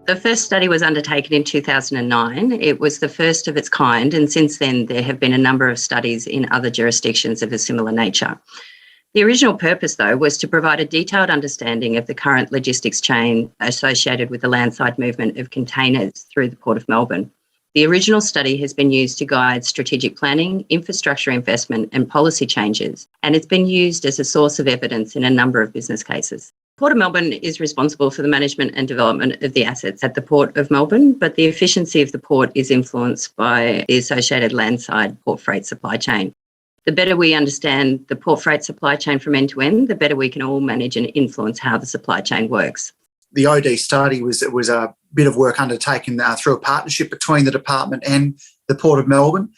The first study was undertaken in 2009. It was the first of its kind, and since then there have been a number of studies in other jurisdictions of a similar nature. The original purpose, though, was to provide a detailed understanding of the current logistics chain associated with the landside movement of containers through the Port of Melbourne. The original study has been used to guide strategic planning, infrastructure investment and policy changes, and it's been used as a source of evidence in a number of business cases. Port of Melbourne is responsible for the management and development of the assets at the Port of Melbourne, but the efficiency of the port is influenced by the associated landside port freight supply chain. The better we understand the port freight supply chain from end to end, the better we can all manage and influence how the supply chain works. The OD study was a bit of work undertaken through a partnership between the department and the Port of Melbourne.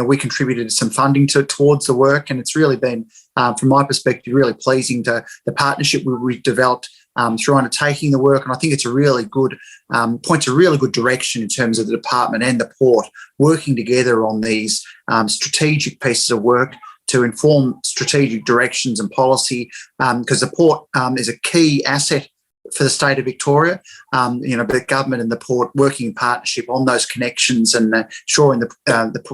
We contributed some funding towards the work, and it's really been, from my perspective, really pleasing to the partnership we developed through undertaking the work. And I think it's a really good points a really good direction in terms of the department and the port working together on these strategic pieces of work to inform strategic directions and policy, because the port is a key asset for the state of Victoria. The government and the port working in partnership on those connections and ensuring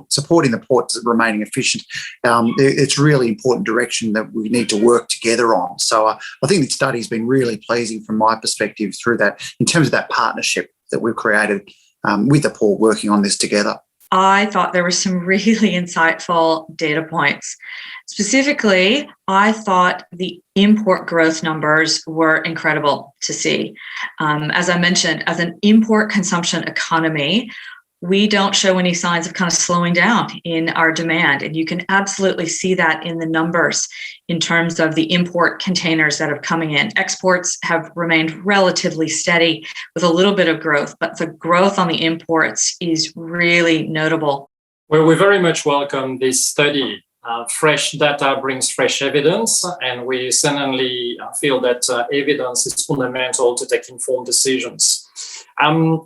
supporting the port remaining efficient. It's a really important direction that we need to work together on. So I think the study's been really pleasing from my perspective through that, in terms of that partnership that we've created with the port working on this together. I thought there were some really insightful data points. Specifically, I thought the import growth numbers were incredible to see. As I mentioned, as an import consumption economy, we don't show any signs of kind of slowing down in our demand. And you can absolutely see that in the numbers in terms of the import containers that are coming in. Exports have remained relatively steady with a little bit of growth, but the growth on the imports is really notable. Well, we very much welcome this study. Fresh data brings fresh evidence, and we certainly feel that evidence is fundamental to take informed decisions.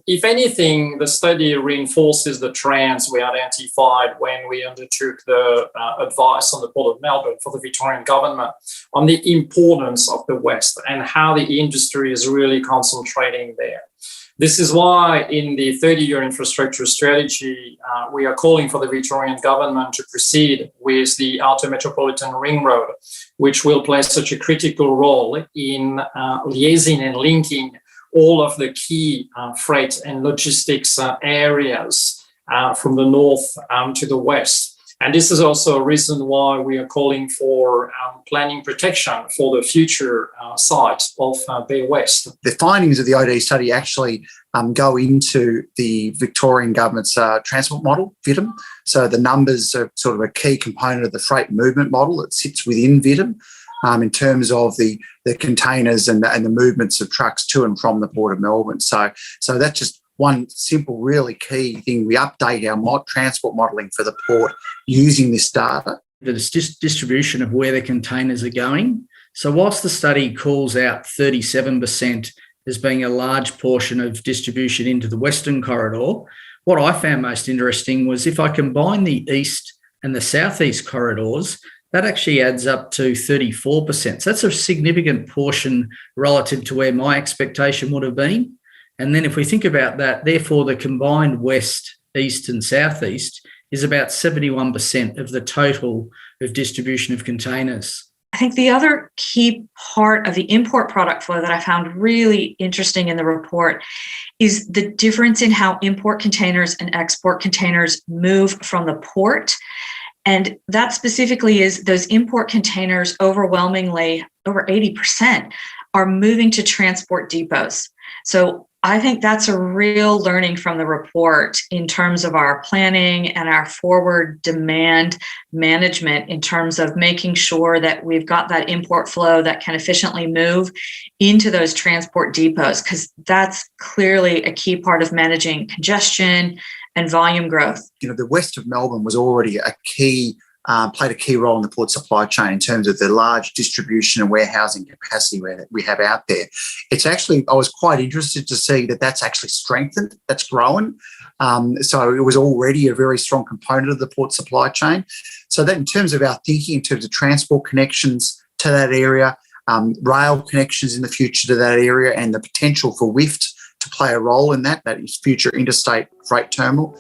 If anything, the study reinforces the trends we identified when we undertook the advice on the Port of Melbourne for the Victorian government on the importance of the West and how the industry is really concentrating there. This is why in the 30-year infrastructure strategy, we are calling for the Victorian government to proceed with the Outer Metropolitan Ring Road, which will play such a critical role in liaising and linking all of the key freight and logistics areas from the north to the west. And this is also a reason why we are calling for planning protection for the future site of Bay West. The findings of the OD study actually go into the Victorian government's transport model, VITM. So the numbers are sort of a key component of the freight movement model that sits within VITM. In terms of the containers and the movements of trucks to and from the Port of Melbourne. So that's just one simple, really key thing. We update our transport modelling for the port using this data. It's just distribution of where the containers are going. So whilst the study calls out 37% as being a large portion of distribution into the Western corridor, what I found most interesting was if I combine the east and the southeast corridors, that actually adds up to 34%. So that's a significant portion relative to where my expectation would have been. And then if we think about that, therefore the combined west, east and southeast is about 71% of the total of distribution of containers. I think the other key part of the import product flow that I found really interesting in the report is the difference in how import containers and export containers move from the port. And that specifically is those import containers, overwhelmingly over 80%, are moving to transport depots. So I think that's a real learning from the report in terms of our planning and our forward demand management, in terms of making sure that we've got that import flow that can efficiently move into those transport depots, because that's clearly a key part of managing congestion and volume growth. The west of Melbourne was already a key played a key role in the port supply chain in terms of the large distribution and warehousing capacity that we have out there. It's actually, I was quite interested to see that that's actually strengthened, that's grown. So it was already a very strong component of the port supply chain. So that in terms of our thinking, in terms of transport connections to that area, rail connections in the future to that area, and the potential for WIFT to play a role in that is future interstate freight terminal.